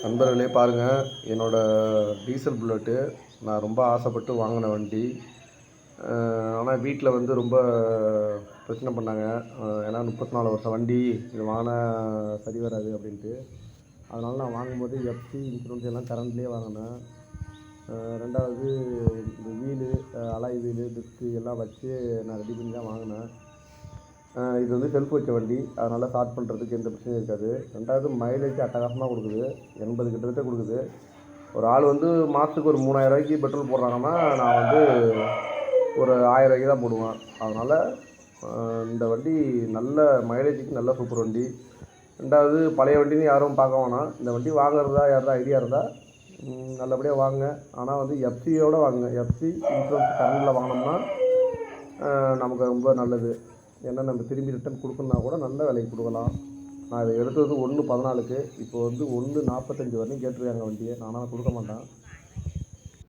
நண்பர்களே பாருங்கள், என்னோடய டீசல் புல்லட்டு நான் ரொம்ப ஆசைப்பட்டு வாங்கின வண்டி. ஆனால் வீட்டில் வந்து ரொம்ப பிரச்சனை பண்ணாங்க. ஏன்னா 34 வருஷம் வண்டி, இது வாங்கினா சரி வராது அப்படின்ட்டு. அதனால் நான் வாங்கும்போது எஃப்சி இன்சூரன்ஸ் எல்லாம் கரண்ட்லேயே வாங்கினேன். 2வது இந்த வீலு, அலாய் வீலு, டிஸ்க்கு எல்லாம் வச்சு நான் ரெடி பண்ணி தான் வாங்கினேன். இது வந்து செல்ஃப் வச்ச வண்டி, அதனால் ஸ்டார்ட் பண்ணுறதுக்கு எந்த பிரச்சனையும் இருக்காது. 2வது மைலேஜ் அட்டகாசமாக கொடுக்குது, 80 கிட்டத்தட்ட கொடுக்குது. ஒரு ஆள் வந்து மாதத்துக்கு ஒரு 3000 ரூபாய்க்கு பெட்ரோல் போடுறாங்கன்னா, நான் வந்து ஒரு 1000 ரூபாய்க்கு தான் போடுவேன். அதனால் இந்த வண்டி நல்ல மைலேஜுக்கு நல்ல சூப்பர் வண்டி. 2வது பழைய வண்டின்னு யாரும் பார்க்க வேணாம். இந்த வண்டி வாங்குறதா யாராவது ஐடியா இருந்தால் நல்லபடியாக வாங்குங்க. ஆனால் வந்து எஃப்சியோடு வாங்குங்க. எஃப்சி இன்சூரன்ஸ் கரண்டில் வாங்கினோம்னா நமக்கு ரொம்ப நல்லது. ஏன்னா நம்ம திரும்பி ரிட்டன் கொடுக்கணுன்னா கூட நல்ல விலைக்கு கொடுக்கலாம். நான் இதை எடுத்தது 1.14க்கு, இப்போ வந்து 1.45 வரையும் கேட்டிருக்காங்க வண்டியை. நானாக கொடுக்க மாட்டேன்.